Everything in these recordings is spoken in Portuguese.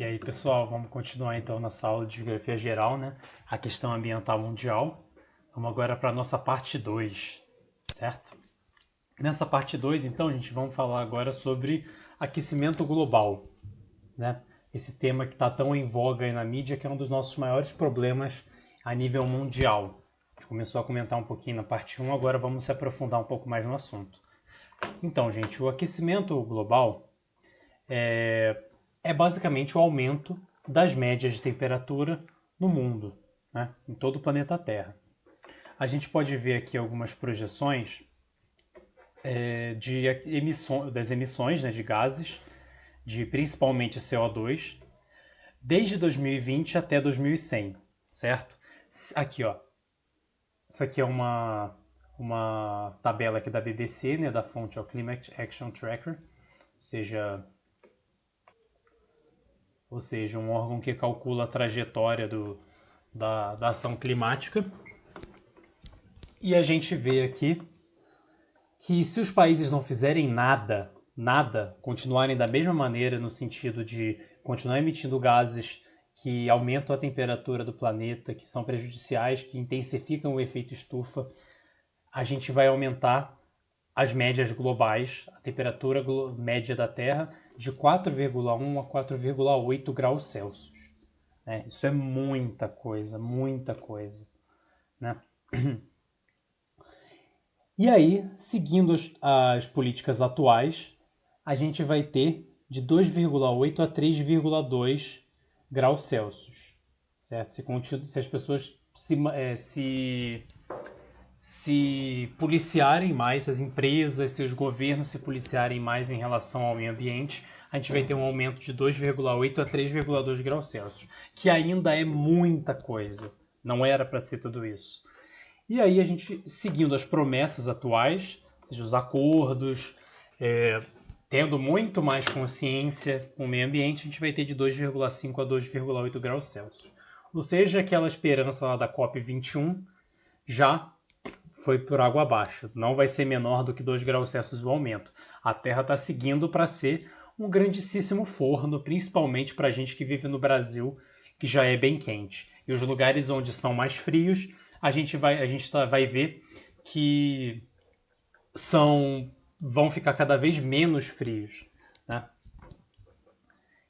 E aí, pessoal, vamos continuar então nossa aula de geografia geral, né? A questão ambiental mundial. Vamos agora para a nossa parte 2, certo? Nessa parte 2, então, gente, vamos falar agora sobre aquecimento global, né? Esse tema que está tão em voga aí na mídia, que é um dos nossos maiores problemas a nível mundial. A gente começou a comentar um pouquinho na parte 1, agora vamos se aprofundar um pouco mais no assunto. Então, gente, o aquecimento global é basicamente o aumento das médias de temperatura no mundo, né, em todo o planeta Terra. A gente pode ver aqui algumas projeções das emissões, né, de gases, de principalmente CO2, desde 2020 até 2100, certo? Aqui, ó. Isso aqui é uma tabela aqui da BBC, né, da fonte é o Climate Action Tracker, ou seja, um órgão que calcula a trajetória da ação climática. E a gente vê aqui que se os países não fizerem nada, continuarem da mesma maneira no sentido de continuar emitindo gases que aumentam a temperatura do planeta, que são prejudiciais, que intensificam o efeito estufa, a gente vai aumentar as médias globais, a temperatura média da Terra, de 4,1 a 4,8 graus Celsius. Isso é muita coisa, né? E aí, seguindo as políticas atuais, a gente vai ter de 2,8 a 3,2 graus Celsius, certo? Se as pessoas se policiarem mais, se as empresas, se os governos se policiarem mais em relação ao meio ambiente, a gente vai ter um aumento de 2,8 a 3,2 graus Celsius, que ainda é muita coisa. Não era para ser tudo isso. E aí a gente, seguindo as promessas atuais, ou seja, os acordos, tendo muito mais consciência com o meio ambiente, a gente vai ter de 2,5 a 2,8 graus Celsius. Ou seja, aquela esperança lá da COP21 já foi por água abaixo. Não vai ser menor do que 2 graus Celsius o aumento. A Terra está seguindo para ser um grandíssimo forno, principalmente para a gente que vive no Brasil, que já é bem quente. E os lugares onde são mais frios, a gente vai ver que vão ficar cada vez menos frios, né?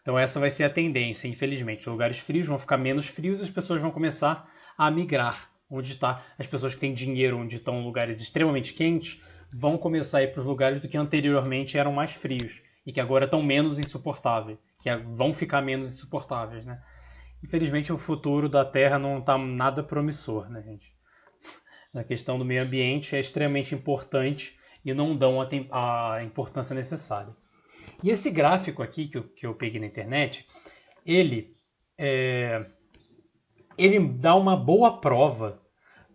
Então essa vai ser a tendência, infelizmente. Os lugares frios vão ficar menos frios e as pessoas vão começar a migrar. Onde está as pessoas que têm dinheiro, onde estão em lugares extremamente quentes, vão começar a ir para os lugares do que anteriormente eram mais frios e que agora estão menos insuportáveis, que vão ficar menos insuportáveis, né? Infelizmente o futuro da Terra não está nada promissor, né, gente? A questão do meio ambiente é extremamente importante e não dão a importância necessária. E esse gráfico aqui que eu peguei na internet, ele dá uma boa prova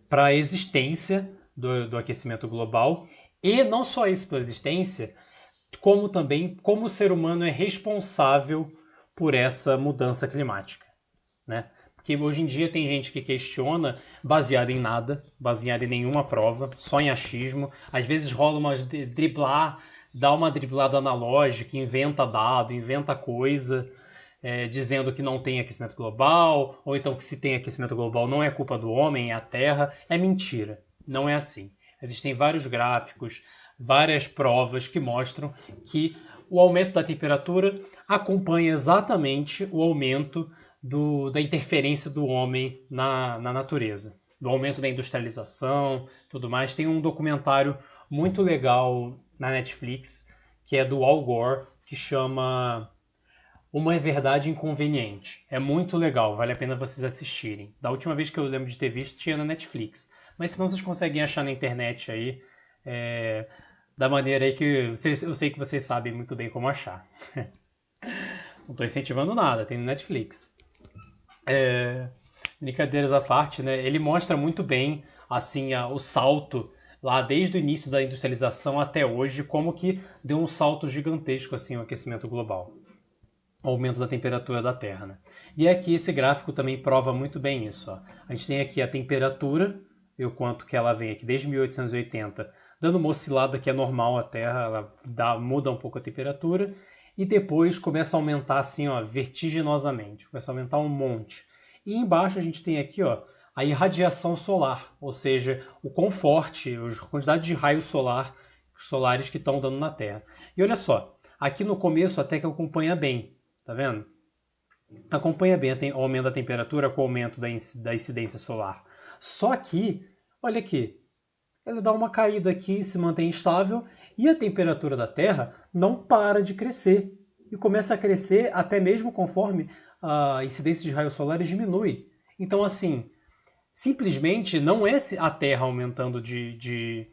para a existência do aquecimento global e não só isso pela existência, como também como o ser humano é responsável por essa mudança climática, né? Porque hoje em dia tem gente que questiona baseado em nada, baseado em nenhuma prova, só em achismo. Às vezes rola dá uma driblada analógica, inventa dado, inventa coisa, dizendo que não tem aquecimento global, ou então que se tem aquecimento global não é culpa do homem, é a Terra. É mentira, não é assim. Existem vários gráficos, várias provas que mostram que o aumento da temperatura acompanha exatamente o aumento da interferência do homem na natureza, do aumento da industrialização, tudo mais. Tem um documentário muito legal na Netflix, que é do Al Gore, que chama Uma Verdade Inconveniente. É muito legal, vale a pena vocês assistirem. Da última vez que eu lembro de ter visto, tinha na Netflix. Mas se não, vocês conseguem achar na internet aí, da maneira aí que eu sei que vocês sabem muito bem como achar. Não estou incentivando nada, tem no Netflix. Brincadeiras à parte, né? Ele mostra muito bem assim o salto lá desde o início da industrialização até hoje, como que deu um salto gigantesco assim o aquecimento global, o aumento da temperatura da Terra, né? E aqui esse gráfico também prova muito bem isso, ó. A gente tem aqui a temperatura e o quanto que ela vem aqui desde 1880, dando uma oscilada que é normal a Terra, ela muda um pouco a temperatura. e depois começa a aumentar assim, ó, vertiginosamente, começa a aumentar um monte. E embaixo a gente tem aqui, ó, a irradiação solar, ou seja, o quão forte, a quantidade de raios solares que estão dando na Terra. E olha só, aqui no começo até que acompanha bem, tá vendo? Acompanha bem o aumento da temperatura com o aumento da incidência solar. Só que, olha aqui, ela dá uma caída aqui, se mantém estável e a temperatura da Terra não para de crescer. E começa a crescer até mesmo conforme a incidência de raios solares diminui. Então, assim, simplesmente não é a Terra aumentando de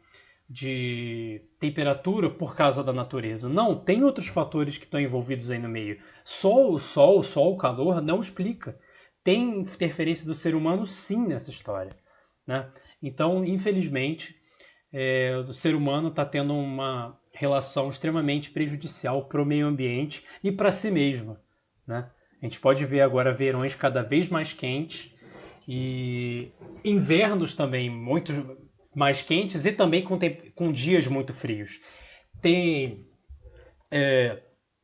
temperatura por causa da natureza. Não, tem outros fatores que estão envolvidos aí no meio. Só o calor não explica. Tem interferência do ser humano sim nessa história, né? Então, infelizmente, o ser humano está tendo uma relação extremamente prejudicial para o meio ambiente e para si mesmo, né? A gente pode ver agora verões cada vez mais quentes e invernos também muito mais quentes e também com dias muito frios. Tem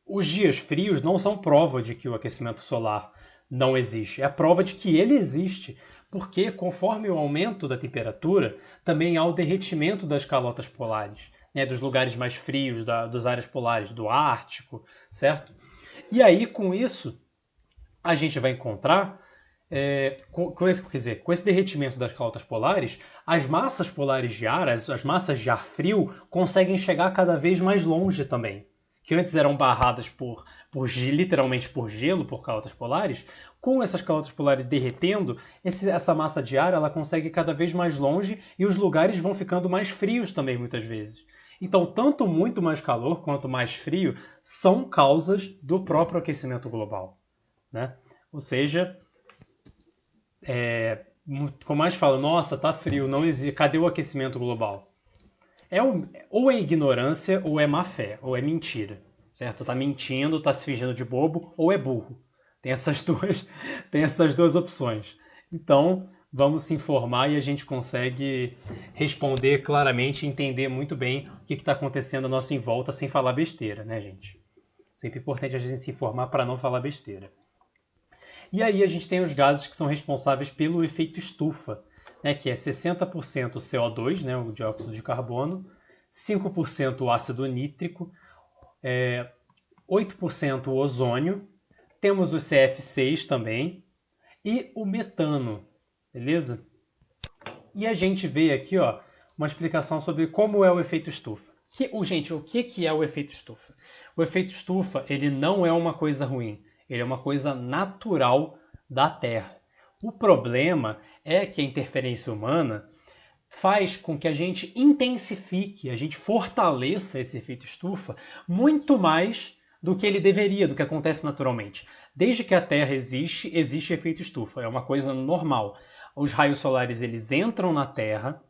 os dias frios não são prova de que o aquecimento solar não existe, é a prova de que ele existe, porque conforme o aumento da temperatura, também há o derretimento das calotas polares, né, dos lugares mais frios, das áreas polares, do Ártico, certo? E aí, com isso, a gente vai encontrar, quer dizer, com esse derretimento das calotas polares, as massas polares de ar, as massas de ar frio, conseguem chegar cada vez mais longe também. Que antes eram barradas literalmente por gelo, por calotas polares, com essas calotas polares derretendo, essa massa de ar ela consegue ir cada vez mais longe e os lugares vão ficando mais frios também, muitas vezes. Então, tanto muito mais calor quanto mais frio são causas do próprio aquecimento global, né? Ou seja, como mais fala, nossa, tá frio, não existe, cadê o aquecimento global? Ou é ignorância, ou é má fé, ou é mentira, certo? Tá mentindo, tá se fingindo de bobo, ou é burro. Tem essas duas opções. Então, vamos se informar e a gente consegue responder claramente e entender muito bem o que está acontecendo à nossa volta sem falar besteira, né, gente? Sempre importante a gente se informar para não falar besteira. E aí a gente tem os gases que são responsáveis pelo efeito estufa, né, que é 60% o CO2, né, o dióxido de carbono, 5% o ácido nítrico, 8% o ozônio, temos o CF6 também e o metano, beleza? E a gente vê aqui, ó, uma explicação sobre como é o efeito estufa. Gente, o que é o efeito estufa? O efeito estufa, ele não é uma coisa ruim, ele é uma coisa natural da Terra. O problema é que a interferência humana faz com que a gente intensifique, a gente fortaleça esse efeito estufa muito mais do que ele deveria, do que acontece naturalmente. Desde que a Terra existe, existe efeito estufa, é uma coisa normal. Os raios solares eles entram na Terra,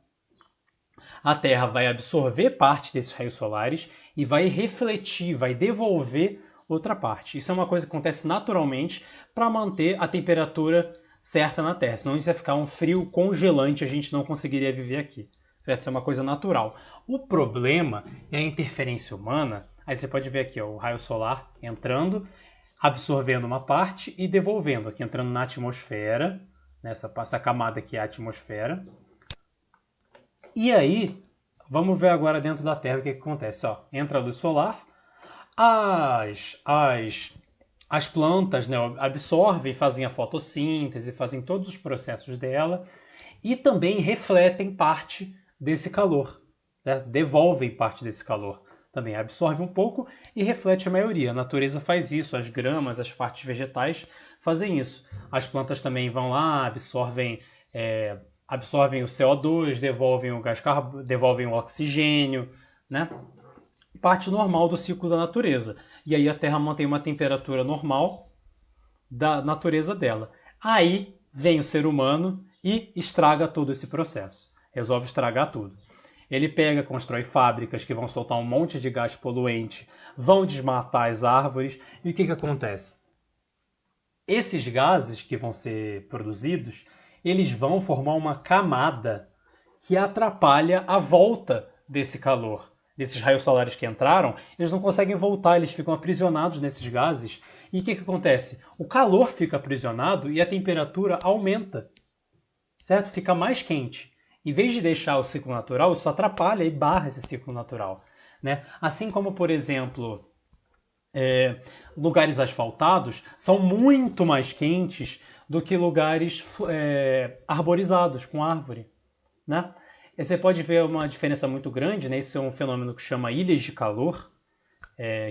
a Terra vai absorver parte desses raios solares e vai refletir, vai devolver outra parte. Isso é uma coisa que acontece naturalmente para manter a temperatura certa na Terra. Senão isso ia ficar um frio congelante, a gente não conseguiria viver aqui. Certo? Isso é uma coisa natural. O problema é a interferência humana. Aí você pode ver aqui ó, o raio solar entrando, absorvendo uma parte e devolvendo. Aqui entrando na atmosfera, essa camada aqui é a atmosfera. E aí, vamos ver agora dentro da Terra o que acontece. Ó, entra a luz solar, as plantas, né, absorvem, fazem a fotossíntese, fazem todos os processos dela e também refletem parte desse calor, né? Devolvem parte desse calor. Também absorve um pouco e reflete a maioria. A natureza faz isso, as gramas, as partes vegetais fazem isso. As plantas também vão lá, absorvem o CO2, devolvem o gás devolvem o oxigênio, né? Parte normal do ciclo da natureza. E aí a Terra mantém uma temperatura normal da natureza dela. Aí vem o ser humano e estraga todo esse processo. Resolve estragar tudo. Ele pega, constrói fábricas que vão soltar um monte de gás poluente, vão desmatar as árvores. E o que acontece? Esses gases que vão ser produzidos, eles vão formar uma camada que atrapalha a volta desse calor. desses raios solares que entraram, eles não conseguem voltar, eles ficam aprisionados nesses gases. E o que acontece? O calor fica aprisionado e a temperatura aumenta, certo? Fica mais quente. Em vez de deixar o ciclo natural, isso atrapalha e barra esse ciclo natural, né? Assim como, por exemplo, lugares asfaltados são muito mais quentes do que lugares arborizados, com árvore, né? E você pode ver uma diferença muito grande, né? Isso é um fenômeno que chama ilhas de calor,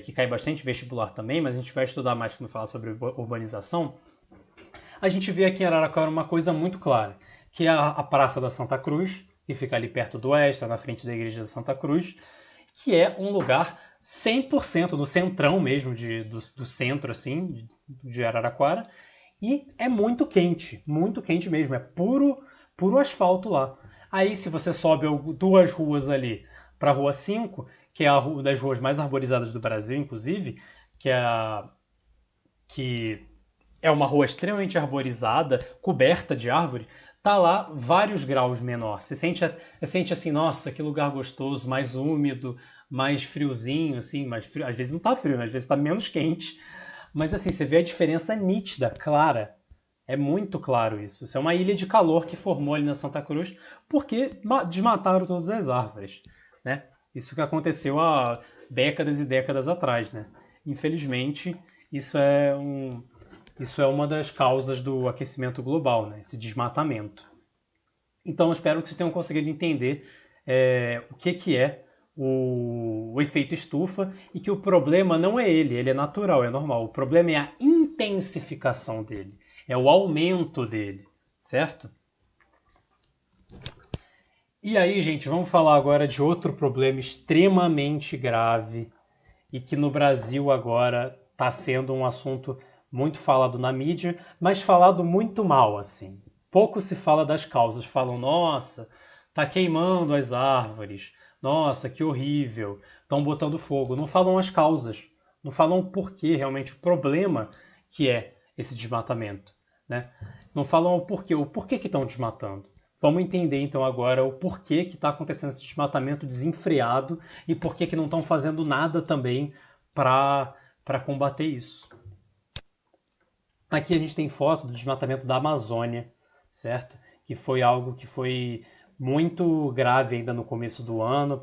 que cai bastante vestibular também, mas a gente vai estudar mais quando falar sobre urbanização. A gente vê aqui em Araraquara uma coisa muito clara, que é a Praça da Santa Cruz, que fica ali perto do Oeste, na frente da Igreja da Santa Cruz, que é um lugar 100% no centrão mesmo do centro, assim, de Araraquara, e é muito quente mesmo, é puro asfalto lá. Aí se você sobe 2 ruas ali para a Rua 5, que é uma das ruas mais arborizadas do Brasil, inclusive, que é uma rua extremamente arborizada, coberta de árvore, tá lá vários graus menor. Você sente assim, nossa, que lugar gostoso, mais úmido, mais friozinho, assim, mais frio. Às vezes não tá frio, né? Às vezes tá menos quente. Mas assim, você vê a diferença nítida, clara. É muito claro isso. Isso é uma ilha de calor que formou ali na Santa Cruz porque desmataram todas as árvores, né? Isso que aconteceu há décadas e décadas atrás, né? Infelizmente, isso é uma das causas do aquecimento global, né? Esse desmatamento. Então, eu espero que vocês tenham conseguido entender o que é o efeito estufa e que o problema não é ele é natural, é normal. O problema é a intensificação dele, é o aumento dele, certo? E aí, gente, vamos falar agora de outro problema extremamente grave e que no Brasil agora está sendo um assunto muito falado na mídia, mas falado muito mal, assim. Pouco se fala das causas. Falam, nossa, tá queimando as árvores. Nossa, que horrível. Estão botando fogo. Não falam as causas. Não falam o porquê, realmente, o problema que é esse desmatamento, né? Não falam o porquê que estão desmatando. Vamos entender então agora o porquê que está acontecendo esse desmatamento desenfreado e porquê que não estão fazendo nada também para combater isso. Aqui a gente tem foto do desmatamento da Amazônia, certo? Que foi algo que foi muito grave ainda no começo do ano,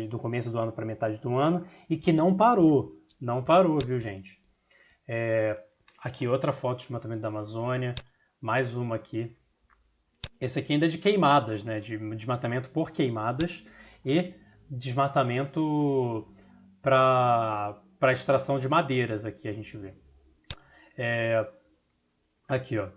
do começo do ano para metade do ano, e que não parou. Não parou, viu, gente? Aqui outra foto do desmatamento da Amazônia, mais uma aqui. Esse aqui ainda é de queimadas, né? De desmatamento por queimadas e desmatamento para extração de madeiras, aqui a gente vê. Aqui, ó.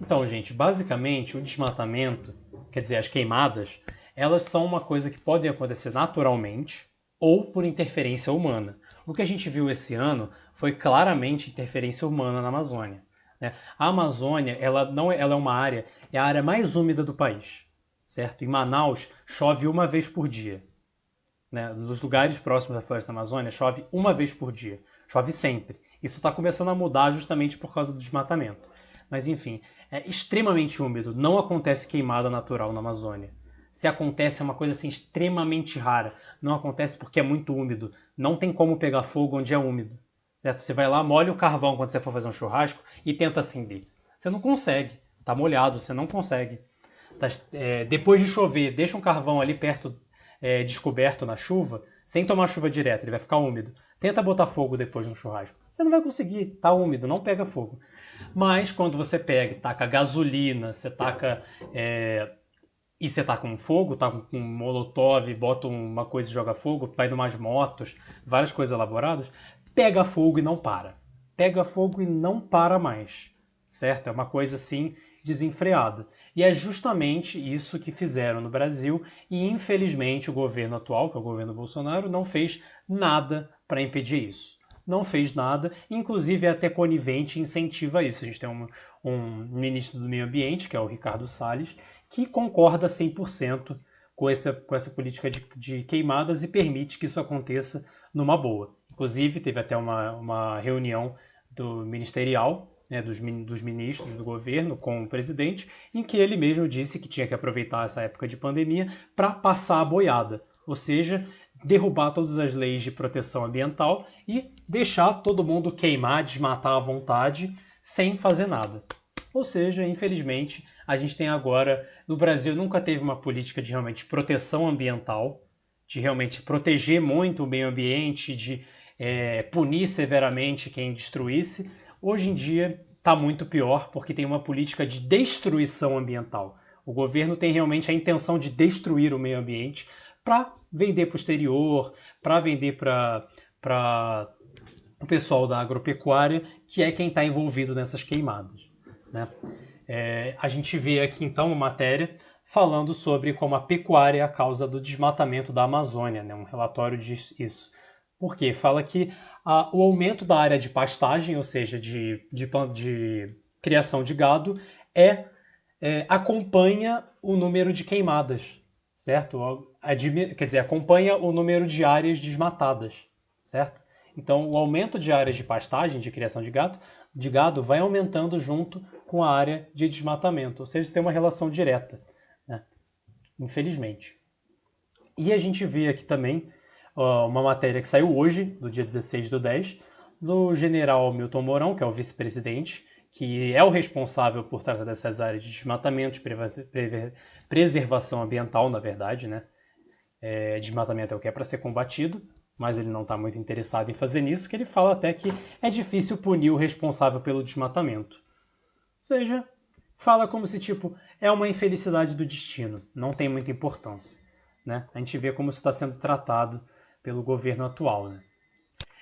Então, gente, basicamente o desmatamento, quer dizer, as queimadas, elas são uma coisa que podem acontecer naturalmente ou por interferência humana. O que a gente viu esse ano foi claramente interferência humana na Amazônia, né? A Amazônia, ela é uma área, é a área mais úmida do país, certo? Em Manaus chove uma vez por dia, né? Nos lugares próximos da floresta da Amazônia chove uma vez por dia, chove sempre. Isso está começando a mudar justamente por causa do desmatamento. Mas enfim, é extremamente úmido, não acontece queimada natural na Amazônia. Se acontece é uma coisa assim extremamente rara. Não acontece porque é muito úmido. Não tem como pegar fogo onde é úmido. Certo? Você vai lá, molha o carvão quando você for fazer um churrasco e tenta acender. Você não consegue. Tá molhado, você não consegue. Depois de chover, deixa um carvão ali perto, descoberto na chuva, sem tomar chuva direto, ele vai ficar úmido. Tenta botar fogo depois no churrasco. Você não vai conseguir, tá úmido, não pega fogo. Mas quando você pega, taca gasolina, você taca... e você tá com fogo, tá com um molotov, bota uma coisa e joga fogo, vai numas motos, várias coisas elaboradas, pega fogo e não para. Pega fogo e não para mais, certo? É uma coisa assim desenfreada. E é justamente isso que fizeram no Brasil e infelizmente o governo atual, que é o governo Bolsonaro, não fez nada para impedir isso. Não fez nada, inclusive é até conivente e incentiva isso. A gente tem um ministro do meio ambiente, que é o Ricardo Salles, que concorda 100% com essa política de queimadas e permite que isso aconteça numa boa. Inclusive, teve até uma reunião do ministerial, né, dos ministros do governo com o presidente, em que ele mesmo disse que tinha que aproveitar essa época de pandemia para passar a boiada. ou seja, derrubar todas as leis de proteção ambiental e deixar todo mundo queimar, desmatar à vontade, sem fazer nada. Ou seja, infelizmente, a gente tem agora, no Brasil nunca teve uma política de realmente proteção ambiental, de realmente proteger muito o meio ambiente, de punir severamente quem destruísse. Hoje em dia está muito pior, porque tem uma política de destruição ambiental. O governo tem realmente a intenção de destruir o meio ambiente para vender para o exterior, para vender para o pessoal da agropecuária, que é quem está envolvido nessas queimadas, né? A gente vê aqui então uma matéria falando sobre como a pecuária é a causa do desmatamento da Amazônia, né? Um relatório diz isso. Por quê? Fala que o aumento da área de pastagem, ou seja, de criação de gado, acompanha o número de queimadas, certo? Quer dizer, acompanha o número de áreas desmatadas, certo? Então, o aumento de áreas de pastagem, de criação de gado vai aumentando junto com a área de desmatamento, ou seja, tem uma relação direta, né? Infelizmente. E a gente vê aqui também uma matéria que saiu hoje, do dia 16/10, do general Milton Mourão, que é o vice-presidente, que é o responsável por tratar dessas áreas de desmatamento, de preservação ambiental, na verdade, né? Desmatamento é o que é para ser combatido, mas ele não está muito interessado em fazer nisso, que ele fala até que é difícil punir o responsável pelo desmatamento. Ou seja, fala como se, é uma infelicidade do destino, não tem muita importância, né? A gente vê como isso está sendo tratado pelo governo atual, né?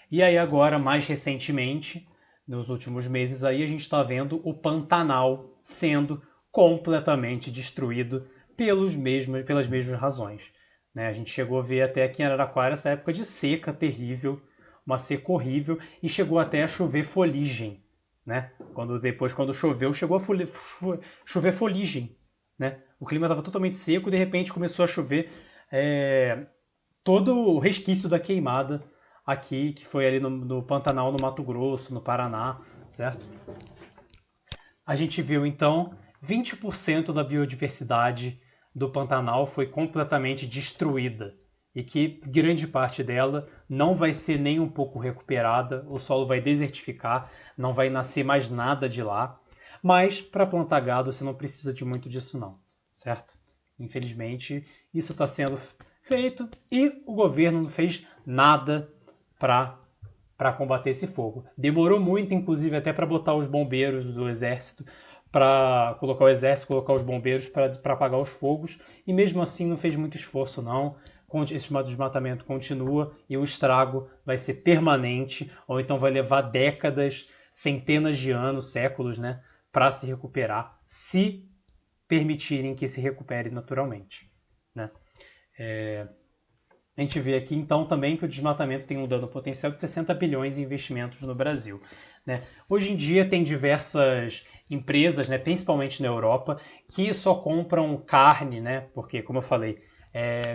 E aí agora, mais recentemente, nos últimos meses aí, a gente está vendo o Pantanal sendo completamente destruído pelas mesmas razões, né? A gente chegou a ver até aqui em Araraquara essa época de seca terrível, uma seca horrível, e chegou até a chover fuligem, né? Quando choveu, chegou a chover fuligem, né? O clima estava totalmente seco e de repente começou a chover todo o resquício da queimada aqui, que foi ali no Pantanal, no Mato Grosso, no Paraná, certo? A gente viu então 20% da biodiversidade do Pantanal foi completamente destruída e que grande parte dela não vai ser nem um pouco recuperada, o solo vai desertificar, não vai nascer mais nada de lá, mas para plantar gado você não precisa de muito disso não, certo? Infelizmente isso está sendo feito e o governo não fez nada para combater esse fogo. Demorou muito, inclusive, até para botar os bombeiros do exército, para colocar o exército, colocar os bombeiros para apagar os fogos, e mesmo assim não fez muito esforço não. Esse desmatamento continua e o estrago vai ser permanente, ou então vai levar décadas, centenas de anos, séculos, né, para se recuperar, se permitirem que se recupere naturalmente, né? A gente vê aqui então também que o desmatamento tem um dano potencial de 60 bilhões em investimentos no Brasil, né? Hoje em dia tem diversas empresas, né, principalmente na Europa, que só compram carne, né? Porque, como eu falei,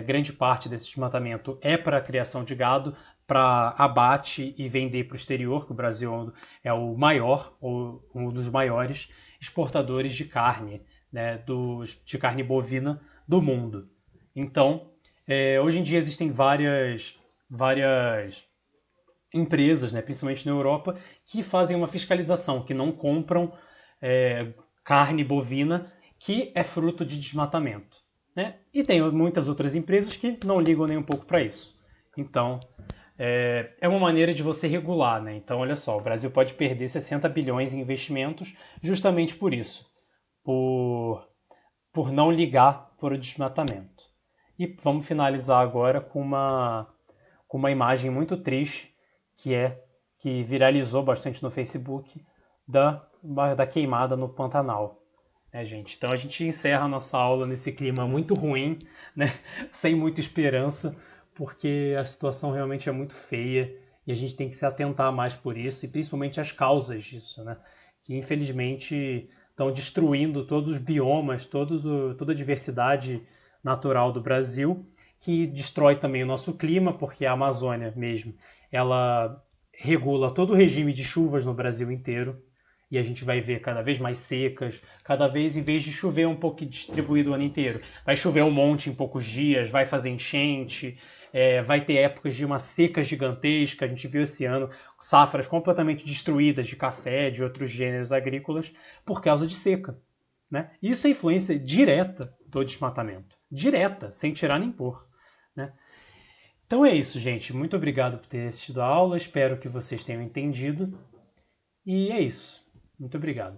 grande parte desse desmatamento é para a criação de gado, para abate e vender para o exterior, que o Brasil é o maior, ou um dos maiores exportadores de carne, né, de carne bovina do mundo. Então, hoje em dia existem várias empresas, né, principalmente na Europa, que fazem uma fiscalização, que não compram carne bovina que é fruto de desmatamento, né? E tem muitas outras empresas que não ligam nem um pouco para isso. Então, é uma maneira de você regular, né? Então, olha só, o Brasil pode perder 60 bilhões em investimentos justamente por isso, por não ligar para o desmatamento. E vamos finalizar agora com uma imagem muito triste, que viralizou bastante no Facebook, da queimada no Pantanal. Gente? Então a gente encerra a nossa aula nesse clima muito ruim, né? Sem muita esperança, porque a situação realmente é muito feia e a gente tem que se atentar mais por isso, e principalmente as causas disso, né? Que infelizmente estão destruindo todos os biomas, toda a diversidade natural do Brasil, que destrói também o nosso clima, porque a Amazônia mesmo, ela regula todo o regime de chuvas no Brasil inteiro, e a gente vai ver cada vez mais secas, cada vez, em vez de chover um pouco distribuído o ano inteiro, vai chover um monte em poucos dias, vai fazer enchente, vai ter épocas de uma seca gigantesca. A gente viu esse ano safras completamente destruídas de café, de outros gêneros agrícolas, por causa de seca. Né? Isso é influência direta do desmatamento. Direta, sem tirar nem pôr. Né? Então é isso, gente. Muito obrigado por ter assistido a aula. Espero que vocês tenham entendido. E é isso. Muito obrigado.